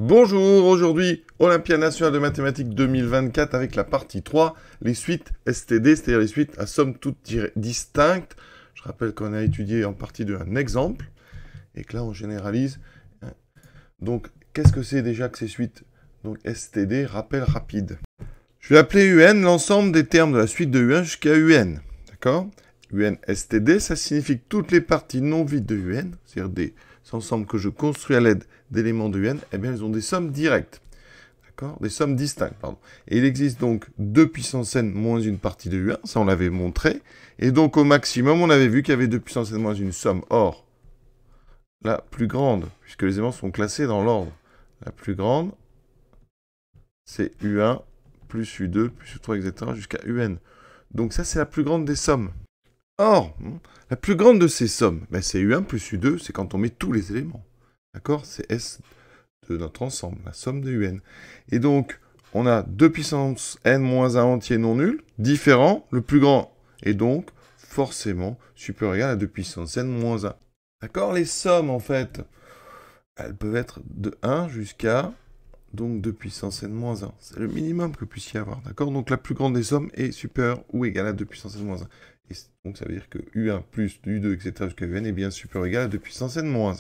Bonjour, aujourd'hui, Olympiade nationale de mathématiques 2024 avec la partie 3, les suites STD, c'est-à-dire les suites à somme toute distinctes. Je rappelle qu'on a étudié en partie de un exemple, et que là on généralise. Donc, qu'est-ce que c'est déjà que ces suites? Donc, STD, rappel rapide. Je vais appeler UN l'ensemble des termes de la suite de UN jusqu'à UN, d'accord? UN STD, ça signifie que toutes les parties non vides de UN, c'est-à-dire des ensembles que je construis à l'aide d'éléments de UN, eh bien, elles ont des sommes directes, d'accord? Des sommes distinctes, pardon. Et il existe donc 2 puissance n moins une partie de UN, ça on l'avait montré, et donc au maximum, on avait vu qu'il y avait 2 puissance n moins une somme. Or, la plus grande, puisque les éléments sont classés dans l'ordre, la plus grande, c'est U1 plus U2 plus U3, etc. jusqu'à UN. Donc ça, c'est la plus grande des sommes. Or, la plus grande de ces sommes, ben, c'est U1 plus U2, c'est quand on met tous les éléments. D'accord? C'est S de notre ensemble, la somme de UN. Et donc, on a 2 puissance n moins 1 entier non nul, différent, le plus grand est donc forcément supérieur ou égal à 2 puissance n moins 1. D'accord? Les sommes, en fait, elles peuvent être de 1 jusqu'à donc 2 puissance n moins 1. C'est le minimum que puisse y avoir. D'accord? Donc, la plus grande des sommes est supérieure ou égale à 2 puissance n moins 1. Et donc, ça veut dire que U1 plus U2, etc. jusqu'à UN est bien supérieur ou égal à 2 puissance n moins 1.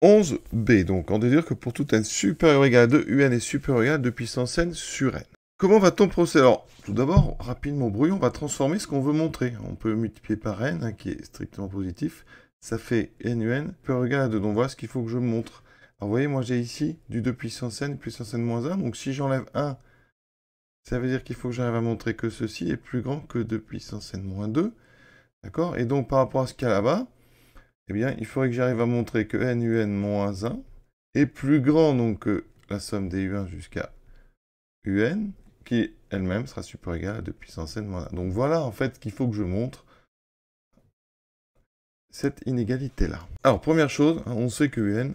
11b, donc on déduire que pour tout n supérieur ou égal à 2, UN est supérieur ou égal à 2 puissance n sur n. Comment va-t-on procéder? Alors, tout d'abord, rapidement au bruit, on va transformer ce qu'on veut montrer. On peut multiplier par n, qui est strictement positif. Ça fait NUN supérieur ou égal à 2. Donc voilà ce qu'il faut que je montre. Alors vous voyez, moi j'ai ici du 2 puissance n puissance n moins 1. Donc si j'enlève 1, ça veut dire qu'il faut que j'arrive à montrer que ceci est plus grand que 2 puissance n moins 2. D'accord? Et donc par rapport à ce qu'il y a là-bas, eh bien, il faudrait que j'arrive à montrer que NUN moins 1 est plus grand donc, que la somme des U1 jusqu'à UN, qui elle-même sera supérieure ou égale à 2 puissance n moins 1. Donc voilà en fait qu'il faut que je montre cette inégalité-là. Alors, première chose, on sait que UN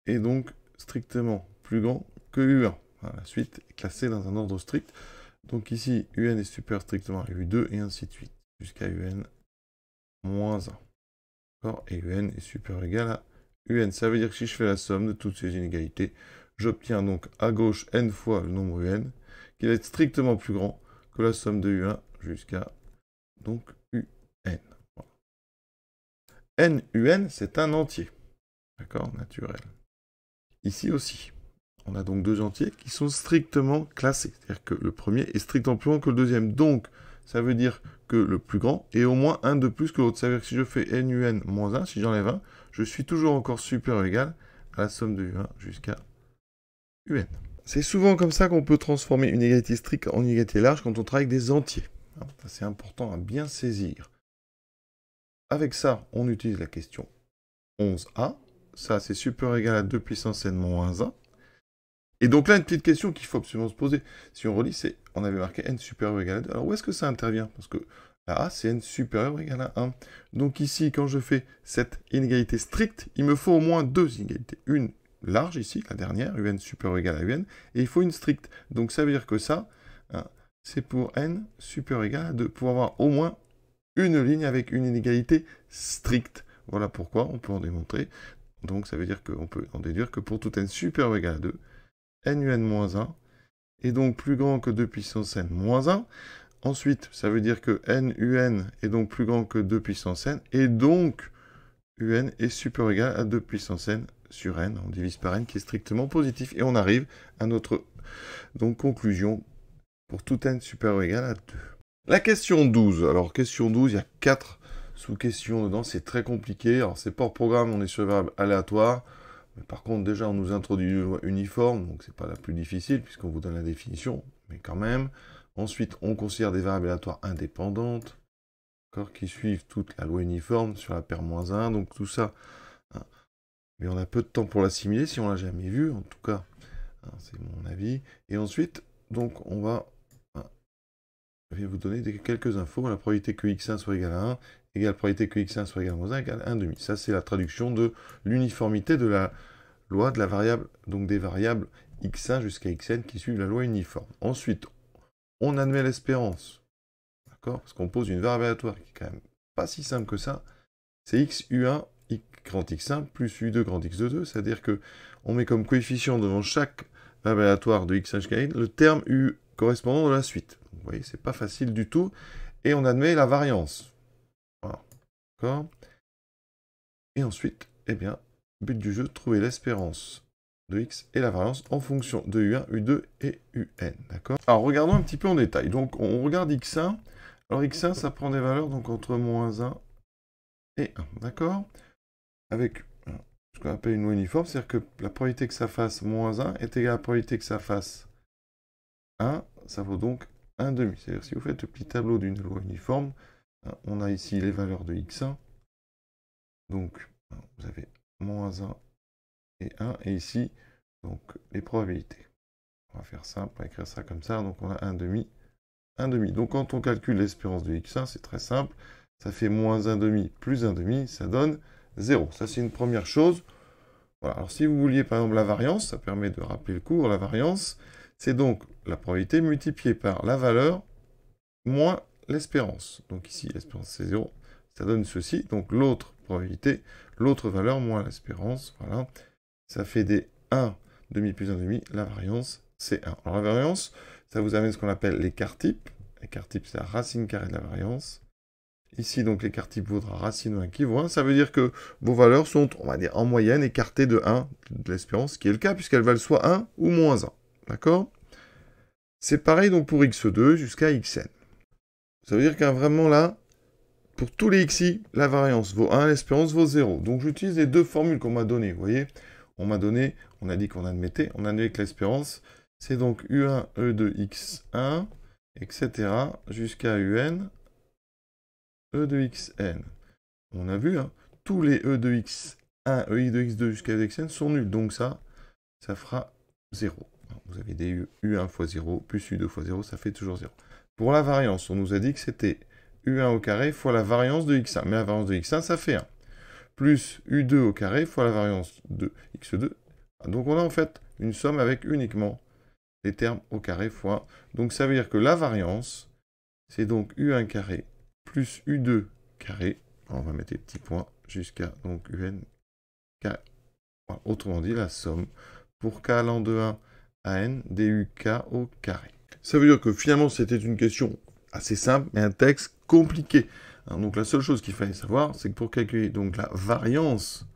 est donc strictement plus grand que U1. Voilà, la suite est classée dans un ordre strict. Donc ici, UN est supérieur strictement à U2 et ainsi de suite, jusqu'à UN moins 1. Et UN est supérieur ou égal à UN. Ça veut dire que si je fais la somme de toutes ces inégalités, j'obtiens donc à gauche n fois le nombre UN, qui va être strictement plus grand que la somme de U1 jusqu'à donc UN. Voilà. NUN, c'est un entier. D'accord? Naturel. Ici aussi. On a donc deux entiers qui sont strictement classés. C'est-à-dire que le premier est strictement plus grand que le deuxième. Donc, ça veut dire que le plus grand est au moins un de plus que l'autre. Ça veut dire que si je fais NUN moins 1, si j'enlève 1, je suis toujours encore supérieur ou égal à la somme de U1 jusqu'à UN. C'est souvent comme ça qu'on peut transformer une égalité stricte en égalité large quand on travaille avec des entiers. C'est important à bien saisir. Avec ça, on utilise la question 11a. Ça, c'est supérieur ou égal à 2 puissance n moins 1. Et donc là, une petite question qu'il faut absolument se poser. Si on relit, c'est, on avait marqué n supérieur ou égal à 2. Alors où est-ce que ça intervient? Parce que la A, c'est n supérieur ou égal à 1. Donc ici, quand je fais cette inégalité stricte, il me faut au moins deux inégalités. Une large ici, la dernière, un supérieur ou égal à un, et il faut une stricte. Donc ça veut dire que ça, c'est pour n supérieur ou égal à 2, pour avoir au moins une ligne avec une inégalité stricte. Voilà pourquoi on peut en démontrer. Donc ça veut dire qu'on peut en déduire que pour tout n supérieur ou égal à 2, NUN-1 est donc plus grand que 2 puissance n-1. Ensuite, ça veut dire que NUN est donc plus grand que 2 puissance n, et donc UN est supérieur ou égal à 2 puissance n sur n. On divise par n qui est strictement positif, et on arrive à notre donc, conclusion pour tout n supérieur ou égal à 2. La question 12. Alors, question 12, il y a 4 sous-questions dedans, c'est très compliqué. Alors, c'est pas hors programme, on est sur le verbe aléatoire. Mais par contre, déjà, on nous introduit une loi uniforme, donc c'est pas la plus difficile, puisqu'on vous donne la définition, mais quand même. Ensuite, on considère des variables aléatoires indépendantes, qui suivent toute la loi uniforme sur la paire moins 1, donc tout ça. Mais on a peu de temps pour l'assimiler, si on l'a jamais vu, en tout cas, c'est mon avis. Et ensuite, donc, on va... je vais vous donner quelques infos. La probabilité que x1 soit égal à 1 égale probabilité que x1 soit égal à moins 1 égale 1,5. Ça, c'est la traduction de l'uniformité de la loi de la variable, donc des variables x1 jusqu'à xn qui suivent la loi uniforme. Ensuite, on admet l'espérance, d'accord? Parce qu'on pose une variable aléatoire qui est quand même pas si simple que ça. C'est xu1, grand x1 plus u2 grand x de 2, c'est-à-dire que on met comme coefficient devant chaque variable aléatoire de x1 jusqu'à n le terme u correspondant de la suite. Donc, vous voyez, c'est pas facile du tout. Et on admet la variance. Voilà. D'accord. Et ensuite, eh bien, but du jeu, trouver l'espérance de x et la variance en fonction de u1, u2 et un. D'accord. Alors, regardons un petit peu en détail. Donc, on regarde x1. Alors, x1, ça prend des valeurs donc entre -1 et 1. D'accord. Avec ce qu'on appelle une loi uniforme, c'est-à-dire que la probabilité que ça fasse -1 est égale à la probabilité que ça fasse 1. Ça vaut donc 1,5. C'est-à-dire, si vous faites le petit tableau d'une loi uniforme, on a ici les valeurs de x1. Donc, vous avez -1 et 1. Et ici, donc, les probabilités. On va faire simple, on va écrire ça comme ça. Donc, on a 1,5, 1,5. Donc, quand on calcule l'espérance de x1, c'est très simple. Ça fait -1,5 plus 1,5, ça donne 0. Ça, c'est une première chose. Voilà. Alors, si vous vouliez, par exemple, la variance, ça permet de rappeler le cours. La variance, c'est donc la probabilité multipliée par la valeur moins l'espérance. Donc, ici, l'espérance, c'est 0. Ça donne ceci. Donc, l'autre probabilité, l'autre valeur moins l'espérance. Voilà. Ça fait des 1,5 plus 1,5. La variance, c'est 1. Alors, la variance, ça vous amène ce qu'on appelle l'écart type. L'écart type, c'est la racine carrée de la variance. Ici, donc, l'écart type vaudra racine de 1 qui vaut 1. Ça veut dire que vos valeurs sont, on va dire, en moyenne, écartées de 1 de l'espérance, ce qui est le cas, puisqu'elles valent soit 1 ou -1. D'accord? C'est pareil donc pour x2 jusqu'à xn. Ça veut dire qu'un vraiment là, pour tous les xi, la variance vaut 1, l'espérance vaut 0. Donc j'utilise les deux formules qu'on m'a données. Vous voyez, on m'a donné, on a dit qu'on admettait, on admet que l'espérance, c'est donc u1, e2, x1, etc. jusqu'à un, e de xn. On a vu, hein, tous les e de x1, ei de x2 jusqu'à e de xn sont nuls. Donc ça fera 0. Vous avez des u1 fois 0 plus u2 fois 0, ça fait toujours 0. Pour la variance, on nous a dit que c'était u1 au carré fois la variance de x1. Mais la variance de x1, ça fait 1. Plus u2 au carré fois la variance de x2. Donc on a en fait une somme avec uniquement les termes au carré fois. Donc ça veut dire que la variance, c'est donc u1 carré plus u2 carré. On va mettre les petits points jusqu'à donc un carré. Voilà. Autrement dit, la somme pour k allant de 1 à n duk au carré. Ça veut dire que finalement, c'était une question assez simple, mais un texte compliqué. Donc la seule chose qu'il fallait savoir, c'est que pour calculer donc la variance,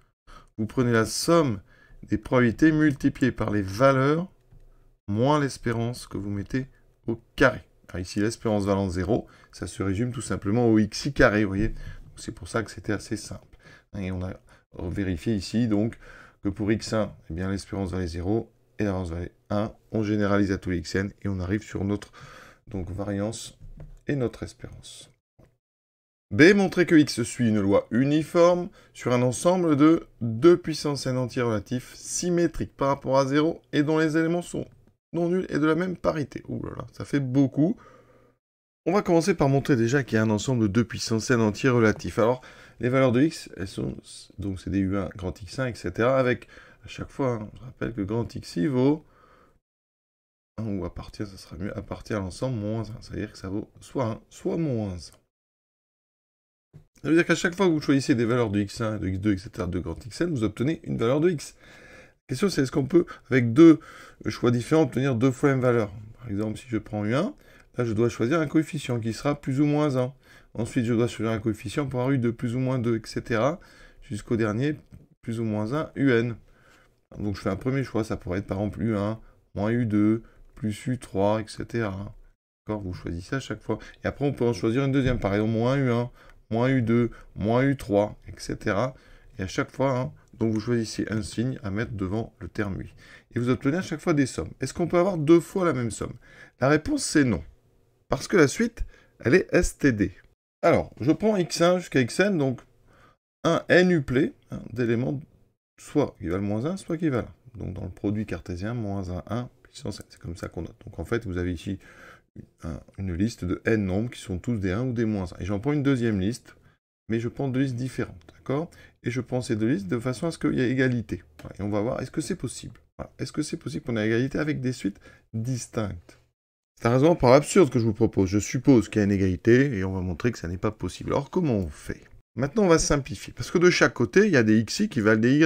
vous prenez la somme des probabilités multipliées par les valeurs moins l'espérance que vous mettez au carré. Alors ici, l'espérance valant 0, ça se résume tout simplement au xi carré, vous voyez. C'est pour ça que c'était assez simple. Et on a vérifié ici, donc, que pour x1, eh bien, l'espérance valait 0 et la variance valait 1. On généralise à tous les xn et on arrive sur notre donc, variance et notre espérance. B, montrer que x suit une loi uniforme sur un ensemble de 2 puissance n entiers relatifs symétriques par rapport à 0 et dont les éléments sont non nuls et de la même parité. Ouh là là, ça fait beaucoup. On va commencer par montrer déjà qu'il y a un ensemble de 2 puissance n entiers relatifs. Alors, les valeurs de x, elles sont, donc c'est des u1, grand x1, etc. Avec, à chaque fois, hein, je rappelle que grand xi vaut 1 ou à partir, ça sera mieux, à partir à l'ensemble, moins 1. C'est-à-dire que ça vaut soit 1, soit moins 1. Ça veut dire qu'à chaque fois que vous choisissez des valeurs de x1, de x2, etc., de grand xn, vous obtenez une valeur de x. La question, c'est est-ce qu'on peut, avec deux choix différents, obtenir deux fois la même valeur? Par exemple, si je prends u1, là, je dois choisir un coefficient qui sera plus ou moins 1. Ensuite, je dois choisir un coefficient pour avoir u de plus ou moins 2, etc. Jusqu'au dernier, plus ou moins 1, un. Donc, je fais un premier choix. Ça pourrait être, par exemple, u1, moins u2, plus u3, etc. D'accord? Vous choisissez à chaque fois. Et après, on peut en choisir une deuxième. Par exemple, moins u1, moins u2, moins u3, etc. Et à chaque fois, hein, donc vous choisissez un signe à mettre devant le terme 8. Et vous obtenez à chaque fois des sommes. Est-ce qu'on peut avoir deux fois la même somme? La réponse, c'est non. Parce que la suite, elle est STD. Alors, je prends x1 jusqu'à xn, donc un n uplet d'éléments soit qui valent moins 1, soit qui valent 1. Donc dans le produit cartésien, moins 1, 1, puissance n. C'est comme ça qu'on note. Donc en fait, vous avez ici une liste de n nombres qui sont tous des 1 ou des moins 1. Et j'en prends une deuxième liste, mais je prends deux listes différentes, d'accord? Et je prends ces deux listes de façon à ce qu'il y ait égalité. Et on va voir, est-ce que c'est possible? Est-ce que c'est possible qu'on ait égalité avec des suites distinctes? C'est un raisonnement par absurde que je vous propose. Je suppose qu'il y a une égalité, et on va montrer que ça n'est pas possible. Alors comment on fait? Maintenant, on va simplifier. Parce que de chaque côté, il y a des xi qui valent des yi.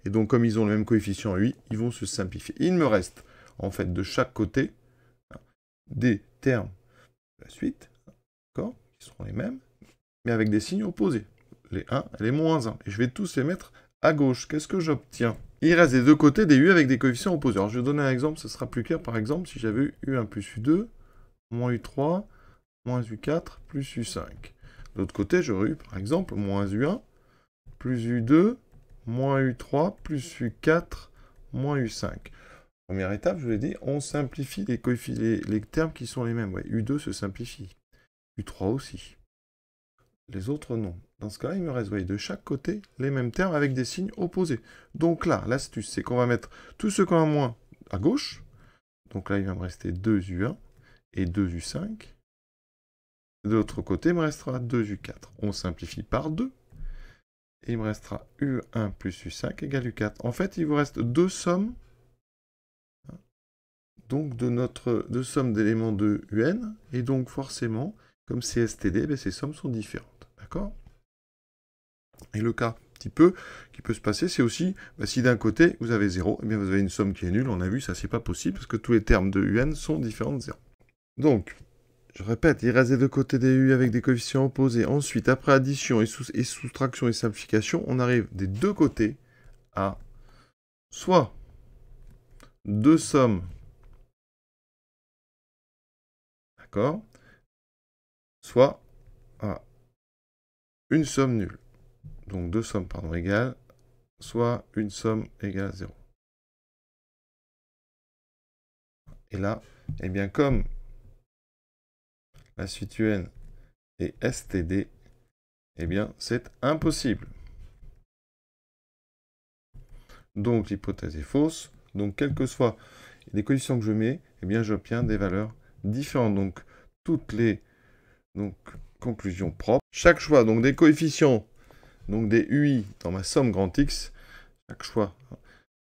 Et donc, comme ils ont le même coefficient ui, ils vont se simplifier. Il me reste, en fait, de chaque côté, des termes de la suite, d'accord, qui seront les mêmes, mais avec des signes opposés. Les 1 et les moins 1. Et je vais tous les mettre à gauche. Qu'est-ce que j'obtiens? Il reste des deux côtés des u avec des coefficients opposés. Alors, je vais donner un exemple, ce sera plus clair. Par exemple, si j'avais u1 plus u2, moins u3, moins u4, plus u5. De l'autre côté, j'aurais eu, par exemple, moins u1, plus u2, moins u3, plus u4, moins u5. Première étape, je vous l'ai dit, on simplifie les termes qui sont les mêmes. Ouais, u2 se simplifie. u3 aussi. Les autres, non. Dans ce cas-là, il me reste, voyez, de chaque côté, les mêmes termes avec des signes opposés. Donc là, l'astuce, c'est qu'on va mettre tout ce qu'on a moins à gauche. Donc là, il va me rester 2u1 et 2u5. De l'autre côté, il me restera 2u4. On simplifie par 2. Et il me restera u1 plus u5 égale u4. En fait, il vous reste deux sommes. Donc, de somme d'éléments de un. Et donc, forcément, comme c'est STD, ces sommes sont différentes. D'accord? Et le cas petit peu qui peut se passer, c'est aussi, si d'un côté, vous avez 0, eh bien vous avez une somme qui est nulle. On a vu, ça, c'est pas possible, parce que tous les termes de un sont différents de 0. Donc, je répète, il reste des deux côtés des u avec des coefficients opposés. Ensuite, après addition et soustraction et simplification, on arrive des deux côtés à soit deux sommes, d'accord, soit à une somme nulle. Donc deux sommes, pardon, égales, soit une somme égale à 0. Et là, eh bien, comme la suite UN est STD, eh bien, c'est impossible. Donc, l'hypothèse est fausse. Donc, quels que soient les coefficients que je mets, eh bien, j'obtiens des valeurs différentes. Donc, toutes les conclusions propres. Chaque choix, donc, des coefficients, donc des UI dans ma somme grand X, chaque choix,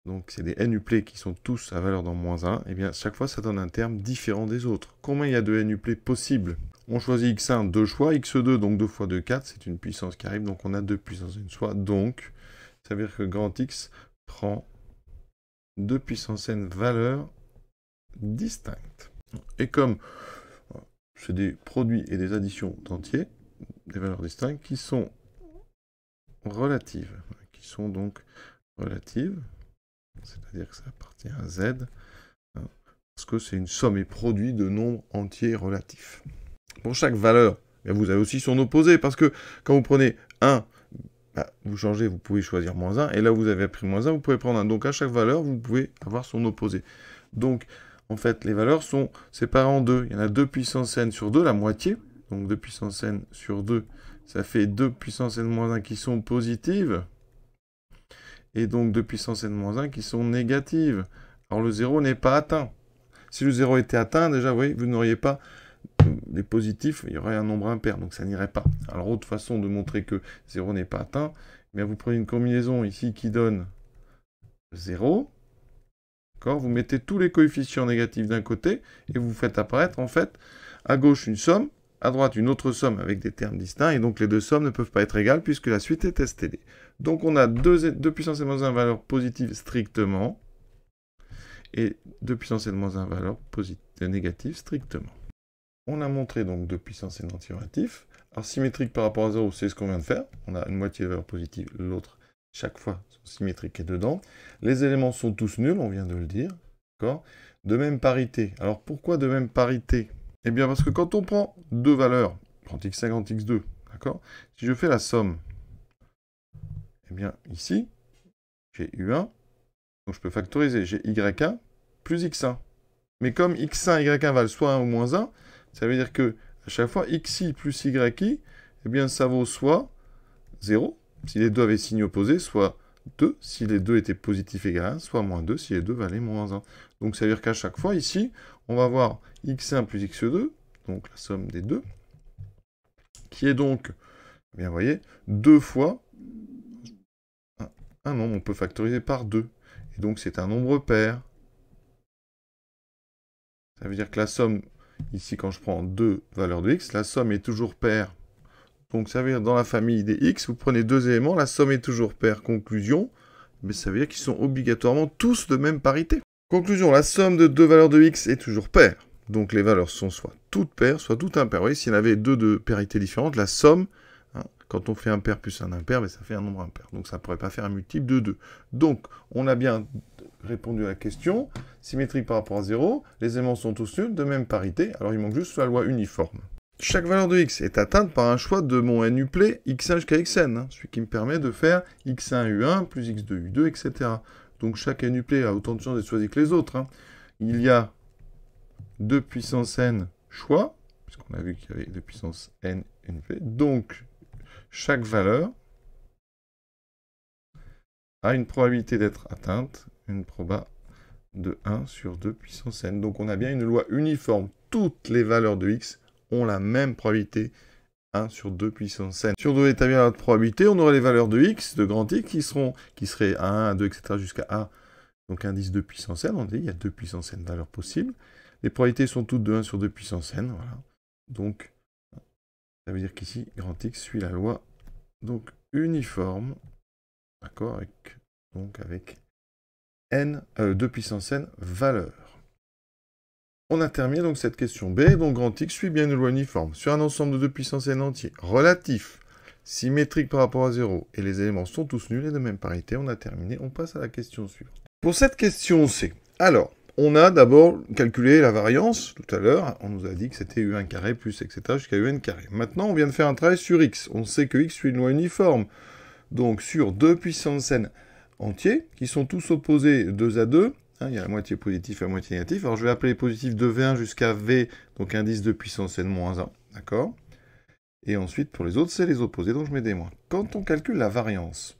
donc c'est des NUplets qui sont tous à valeur dans moins 1, et bien chaque fois ça donne un terme différent des autres. Combien il y a de NUplets possibles? On choisit x1, deux choix, x2, donc 2 fois 2, 4, c'est une puissance qui arrive, donc on a 2 puissance n choix, donc ça veut dire que grand X prend 2 puissance n valeurs distinctes. Et comme c'est des produits et des additions d'entiers, des valeurs distinctes qui sont relatives, qui sont donc relatives, c'est-à-dire que ça appartient à Z, parce que c'est une somme et produit de nombres entiers relatifs. Pour chaque valeur, vous avez aussi son opposé, parce que quand vous prenez 1, vous changez, vous pouvez choisir moins 1, et là vous avez pris moins 1, vous pouvez prendre 1. Donc à chaque valeur, vous pouvez avoir son opposé. Donc, en fait, les valeurs sont séparées en deux. Il y en a 2 puissance n sur 2, la moitié. Donc 2 puissance n sur 2, ça fait 2 puissance n moins 1 qui sont positives. Et donc 2 puissance n moins 1 qui sont négatives. Alors le 0 n'est pas atteint. Si le 0 était atteint, déjà, vous voyez, vous n'auriez pas des positifs, il y aurait un nombre impair, donc ça n'irait pas. Alors, autre façon de montrer que 0 n'est pas atteint, eh bien, vous prenez une combinaison ici qui donne 0. Vous mettez tous les coefficients négatifs d'un côté, et vous faites apparaître, en fait, à gauche une somme, à droite une autre somme avec des termes distincts, et donc les deux sommes ne peuvent pas être égales, puisque la suite est STD. Donc on a 2 puissance n-1 valeur positive strictement, et 2 puissance n-1 valeur négative strictement. On a montré donc 2 puissance n anti-relatif. Alors symétrique par rapport à 0, c'est ce qu'on vient de faire. On a une moitié de valeur positive, l'autre, chaque fois, symétrique est dedans. Les éléments sont tous nuls, on vient de le dire. De même parité. Alors pourquoi de même parité? Eh bien parce que quand on prend deux valeurs, grand x1, grand x2, d'accord, si je fais la somme, eh bien ici, j'ai u1, donc je peux factoriser, j'ai y1 plus x1. Mais comme x1 et y1 valent soit 1 ou moins 1, ça veut dire que à chaque fois, xi plus yi, eh bien ça vaut soit 0, si les deux avaient signe opposé, soit 2, si les deux étaient positifs égal à 1, soit moins 2, si les deux valaient moins 1. Donc ça veut dire qu'à chaque fois, ici, on va avoir x1 plus x2, donc la somme des deux, qui est donc, eh bien vous voyez, 2 fois un nombre, on peut factoriser par 2. Et donc c'est un nombre pair. Ça veut dire que la somme, ici quand je prends deux valeurs de x, la somme est toujours paire Donc ça veut dire dans la famille des x, vous prenez deux éléments, la somme est toujours paire, conclusion, mais ça veut dire qu'ils sont obligatoirement tous de même parité. Conclusion, la somme de deux valeurs de x est toujours paire. Donc les valeurs sont soit toutes paires, soit toutes impaires. Vous voyez, s'il y en avait deux de parité différentes, la somme, hein, quand on fait un pair plus un impair, ben, ça fait un nombre impair. Donc ça ne pourrait pas faire un multiple de 2. Donc on a bien répondu à la question, symétrique par rapport à 0, les éléments sont tous nuls, de même parité, alors il manque juste la loi uniforme. Chaque valeur de x est atteinte par un choix de mon nuplet x1 jusqu'à xn, hein, celui qui me permet de faire x1 u1 plus x2 u2, etc. Donc chaque nuplet a autant de chances d'être choisi que les autres. Hein. Il y a 2 puissance n choix, puisqu'on a vu qu'il y avait 2 puissance n nuplet. Donc chaque valeur a une probabilité d'être atteinte, une proba de 1 sur 2 puissance n. Donc on a bien une loi uniforme. Toutes les valeurs de x ont la même probabilité 1 sur 2 puissance n. Si on devait établir la probabilité, on aurait les valeurs de x, de grand x, qui seraient à 1, à 2, etc. jusqu'à a, donc indice 2 puissance n. On dit il y a 2 puissance n valeurs possibles. Les probabilités sont toutes de 1 sur 2 puissance n. Voilà. Donc, ça veut dire qu'ici, grand x suit la loi donc uniforme, d'accord, avec n, 2 puissance n valeurs. On a terminé donc cette question B, donc grand x suit bien une loi uniforme. Sur un ensemble de 2 puissance n entier, relatif, symétrique par rapport à 0, et les éléments sont tous nuls et de même parité, on a terminé. On passe à la question suivante. Pour cette question C, alors, on a d'abord calculé la variance, tout à l'heure, on nous a dit que c'était u1 carré plus, etc., jusqu'à un carré. Maintenant, on vient de faire un travail sur x. On sait que x suit une loi uniforme. Donc, sur 2 puissance n entiers, qui sont tous opposés 2 à 2, hein, il y a la moitié positif et la moitié négatif. Alors, je vais appeler les positifs de v1 jusqu'à v, donc indice 2 puissance n moins 1, d'accord? Et ensuite, pour les autres, c'est les opposés, donc je mets des moins. Quand on calcule la variance,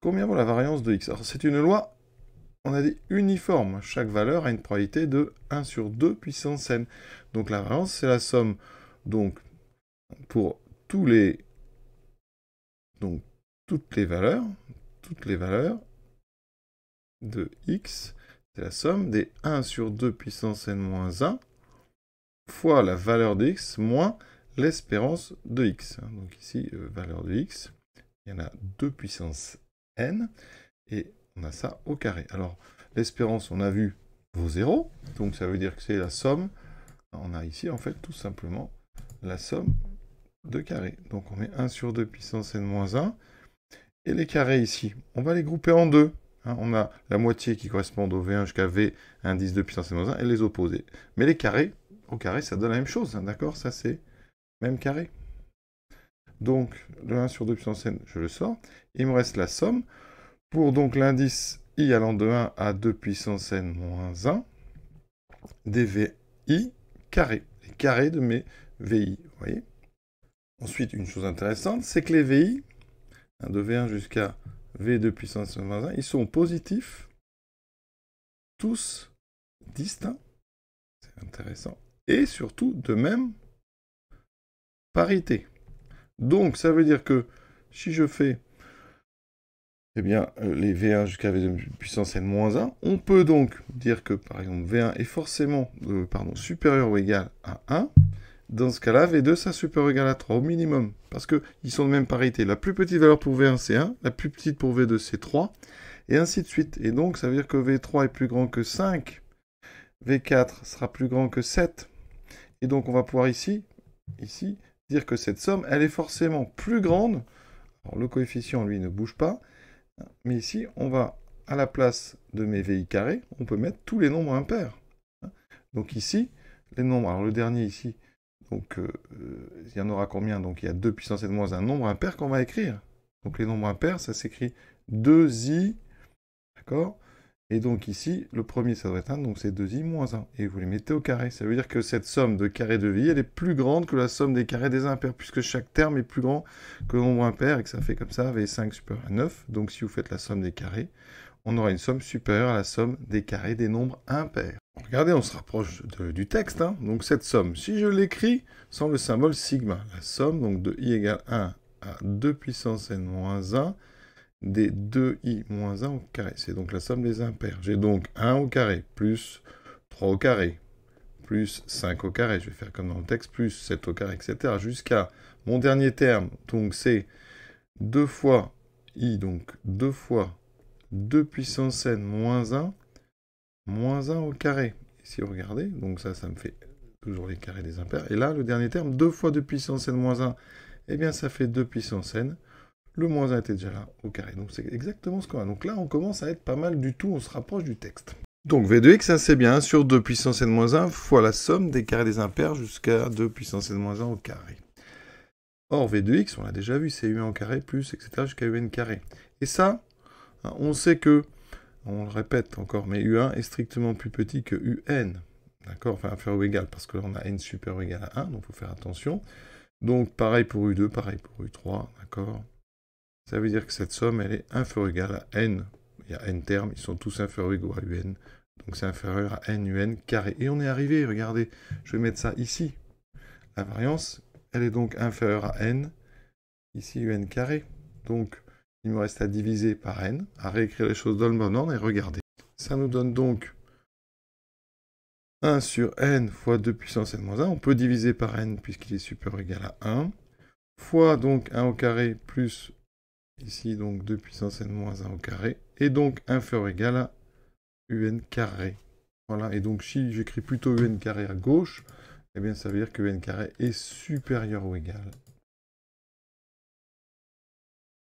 combien vaut la variance de x? Alors, c'est une loi, on a dit uniforme. Chaque valeur a une probabilité de 1 sur 2 puissance n. Donc, la variance, c'est la somme, donc, pour tous les... Donc, toutes les valeurs de x, c'est la somme des 1 sur 2 puissance n moins 1 fois la valeur de x moins l'espérance de x. Donc ici, valeur de x, il y en a 2 puissance n, et on a ça au carré. Alors, l'espérance, on a vu, vaut 0, donc ça veut dire que c'est la somme. On a ici, en fait, tout simplement, la somme de carrés. Donc on met 1 sur 2 puissance n moins 1, et les carrés ici, on va les grouper en deux. Hein, on a la moitié qui correspond au V1 jusqu'à V, indice 2 puissance n-1, et les opposés. Mais les carrés, au carré, ça donne la même chose, hein, d'accord? Ça, c'est même carré. Donc, le 1 sur 2 puissance n, je le sors. Il me reste la somme pour donc l'indice i allant de 1 à 2 puissance n moins 1, des VI carrés. Les carrés de mes VI, vous voyez? Ensuite, une chose intéressante, c'est que les VI, de V1 jusqu'à V2 puissance n moins 1, ils sont positifs, tous distincts, c'est intéressant, et surtout de même parité. Donc, ça veut dire que si je fais eh bien, les V1 jusqu'à V2 puissance n moins 1, on peut donc dire que, par exemple, V1 est forcément supérieur ou égal à 1. Dans ce cas-là, V2, ça supérieur ou égal à 3 au minimum, parce qu'ils sont de même parité. La plus petite valeur pour V1, c'est 1, la plus petite pour V2, c'est 3, et ainsi de suite. Et donc, ça veut dire que V3 est plus grand que 5, V4 sera plus grand que 7, et donc on va pouvoir ici, dire que cette somme, elle est forcément plus grande. Alors, le coefficient, lui, ne bouge pas, mais ici, on va, à la place de mes VI carrés, on peut mettre tous les nombres impairs. Donc ici, les nombres, alors le dernier ici, donc il y en aura combien? Donc il y a 2 puissance n moins un nombre impair qu'on va écrire. Donc les nombres impairs, ça s'écrit 2i, d'accord? Et donc ici, le premier, ça doit être 1, donc c'est 2i moins 1. Et vous les mettez au carré. Ça veut dire que cette somme de carrés de VI, elle est plus grande que la somme des carrés des impairs, puisque chaque terme est plus grand que le nombre impair, et que ça fait comme ça, V5 supérieur à 9. Donc si vous faites la somme des carrés, on aura une somme supérieure à la somme des carrés des nombres impairs. Regardez, on se rapproche du texte. Hein. Donc cette somme, si je l'écris sans le symbole sigma, la somme donc de i égale 1 à 2 puissance n moins 1, des 2i moins 1 au carré. C'est donc la somme des impairs. J'ai donc 1 au carré, plus 3 au carré, plus 5 au carré. Je vais faire comme dans le texte, plus 7 au carré, etc. Jusqu'à Mon dernier terme, donc c'est 2 fois i, donc 2 fois 2 puissance n moins 1 au carré. Ici, regardez, donc ça me fait toujours les carrés des impairs. Et là, le dernier terme, 2 fois 2 puissance n moins 1, eh bien ça fait 2 puissance n. Le moins 1 était déjà là, au carré. Donc c'est exactement ce qu'on a. Donc là, on commence à être pas mal du tout, on se rapproche du texte. Donc v de x, c'est bien 1 sur 2 puissance n moins 1 fois la somme des carrés des impairs jusqu'à 2 puissance n moins 1 au carré. Or, v de x, on l'a déjà vu, c'est un au carré plus, etc. jusqu'à un carré. Et ça, on sait que, on le répète encore, mais u1 est strictement plus petit que un. D'accord? Enfin, inférieur ou égal, parce que là, on a n supérieur ou égal à 1, donc il faut faire attention. Donc, pareil pour u2, pareil pour u3, d'accord? Ça veut dire que cette somme, elle est inférieure ou égale à n. Il y a n termes, ils sont tous inférieurs ou égaux à un. Donc, c'est inférieur à n un carré. Et on est arrivé, regardez, je vais mettre ça ici. La variance, elle est donc inférieure à n, ici un carré. Donc, il me reste à diviser par n, à réécrire les choses dans le bon ordre, et regardez. Ça nous donne donc 1 sur n fois 2 puissance n moins 1. On peut diviser par n puisqu'il est supérieur ou égal à 1. Fois donc 1 au carré plus, ici donc 2 puissance n moins 1 au carré. Et donc inférieur ou égal à un carré. Voilà, et donc si j'écris plutôt un carré à gauche, eh bien ça veut dire que un carré est supérieur ou égal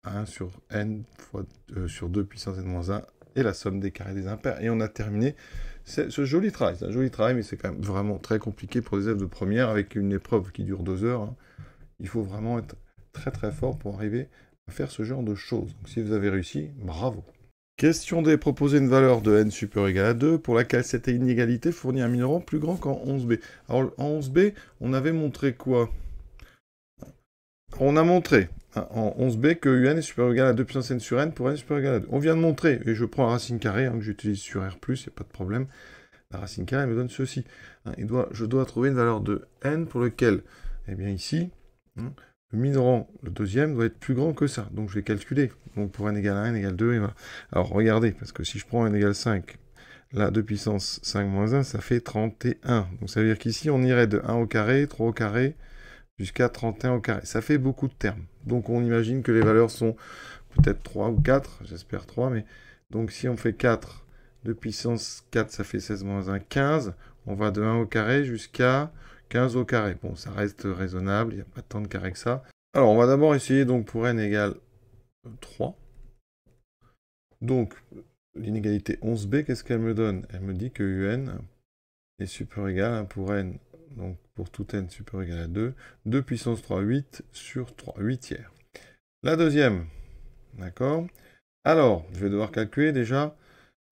à 1 sur n fois, sur 2 puissance n moins 1 et la somme des carrés des impairs. Et on a terminé ce joli travail. C'est un joli travail, mais c'est quand même vraiment très compliqué pour les élèves de première avec une épreuve qui dure 2 heures. Hein. Il faut vraiment être très très fort pour arriver à faire ce genre de choses. Donc si vous avez réussi, bravo. Question D. Proposer une valeur de n supérieure ou égale à 2 pour laquelle cette inégalité fournit un minorant plus grand qu'en 11b. Alors en 11b, on avait montré quoi? On a montré en 11b que un est supérieur ou égal à 2 puissance n sur n pour n supérieur ou égal à 2. On vient de montrer, et je prends la racine carrée, hein, que j'utilise sur R+, il n'y a pas de problème. La racine carrée me donne ceci. Hein, je dois trouver une valeur de n pour lequel, eh bien ici, hein, le minorant, le deuxième, doit être plus grand que ça. Donc je vais calculer. Donc pour n égale 1, n égale 2, et voilà. Alors regardez, parce que si je prends n égale 5, là 2 puissance 5 moins 1, ça fait 31. Donc ça veut dire qu'ici, on irait de 1 au carré, 3 au carré, jusqu'à 31 au carré. Ça fait beaucoup de termes. Donc on imagine que les valeurs sont peut-être 3 ou 4, j'espère 3, mais donc si on fait 4, 2 puissance 4, ça fait 16 moins 1, 15. On va de 1 au carré jusqu'à 15 au carré. Bon, ça reste raisonnable, il n'y a pas tant de carrés que ça. Alors, on va d'abord essayer donc pour n égale 3. Donc, l'inégalité 11b, qu'est-ce qu'elle me donne? Elle me dit que un est supérieur ou égal à pour n, donc pour tout n supérieur ou égal à 2, 2 puissance 3, 8 sur 3, 8 tiers. La deuxième, d'accord? Alors, je vais devoir calculer déjà,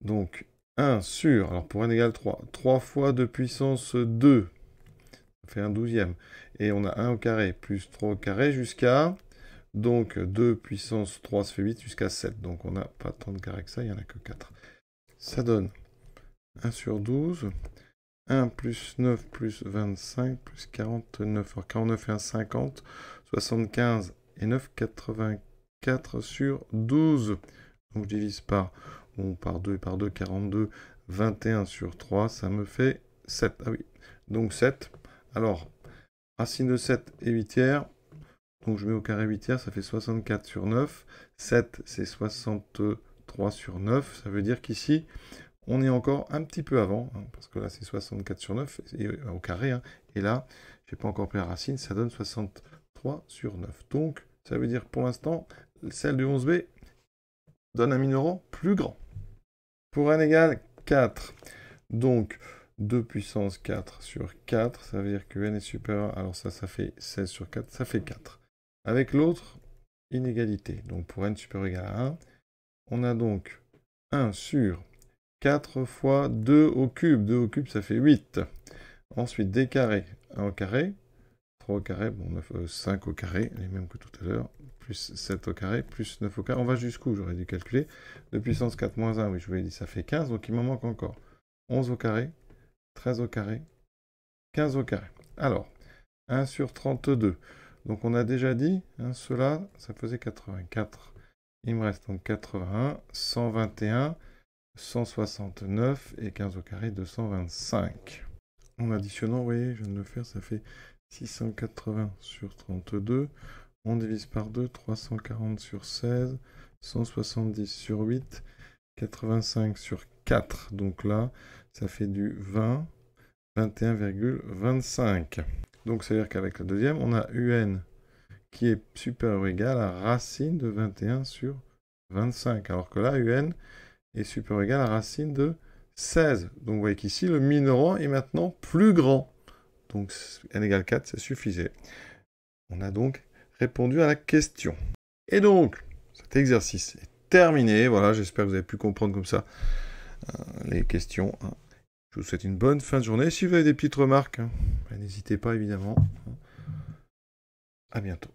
donc 1 sur, alors pour n égale 3, 3 fois 2 puissance 2, ça fait un 12e. Et on a 1 au carré plus 3 au carré jusqu'à, donc 2 puissance 3, ça fait 8 jusqu'à 7. Donc on n'a pas tant de carrés que ça, il n'y en a que 4. Ça donne 1 sur 12, 1 plus 9 plus 25 plus 49. Alors 49 et 1, 50, 75 et 9, 84 sur 12. Donc je divise par 2 et par 2, 42, 21 sur 3, ça me fait 7. Ah oui, donc 7. Alors, racine de 7 et 8 tiers. Donc je mets au carré 8 tiers, ça fait 64 sur 9. 7, c'est 63 sur 9. Ça veut dire qu'ici, on est encore un petit peu avant, hein, parce que là, c'est 64 sur 9 au carré. Hein, et là, je n'ai pas encore pris la racine, ça donne 63 sur 9. Donc, ça veut dire pour l'instant, celle du 11b donne un minorant plus grand. Pour n égale 4. Donc, 2 puissance 4 sur 4, ça veut dire que n est supérieur, alors ça fait 16 sur 4, ça fait 4. Avec l'autre, inégalité. Donc pour n supérieur ou égal à 1, on a donc 1 sur 4 fois 2 au cube. 2 au cube, ça fait 8. Ensuite, des carrés. 1 au carré, 3 au carré, bon, 5 au carré, les mêmes que tout à l'heure, plus 7 au carré, plus 9 au carré. On va jusqu'où? J'aurais dû calculer. 2 puissance 4 moins 1, oui, je vous l'ai dit, ça fait 15, donc il m'en manque encore. 11 au carré, 13 au carré, 15 au carré. Alors, 1 sur 32. Donc on a déjà dit, hein, cela, ça faisait 84. Il me reste donc 81, 121, 169 et 15 au carré, 225. En additionnant, vous voyez, je viens de le faire, ça fait 680 sur 32. On divise par 2. 340 sur 16. 170 sur 8. 85 sur 4. Donc là, ça fait du 20. 21,25. Donc, c'est-à-dire qu'avec la deuxième, on a UN qui est supérieur ou égal à racine de 21 sur 25. Alors que là, UN est supérieur ou égal à racine de 16. Donc, vous voyez qu'ici, le minorant est maintenant plus grand. Donc, n égale 4, ça suffisait. On a donc répondu à la question. Et donc, cet exercice est terminé. Voilà, j'espère que vous avez pu comprendre comme ça les questions. Je vous souhaite une bonne fin de journée. Si vous avez des petites remarques, n'hésitez pas évidemment. À bientôt.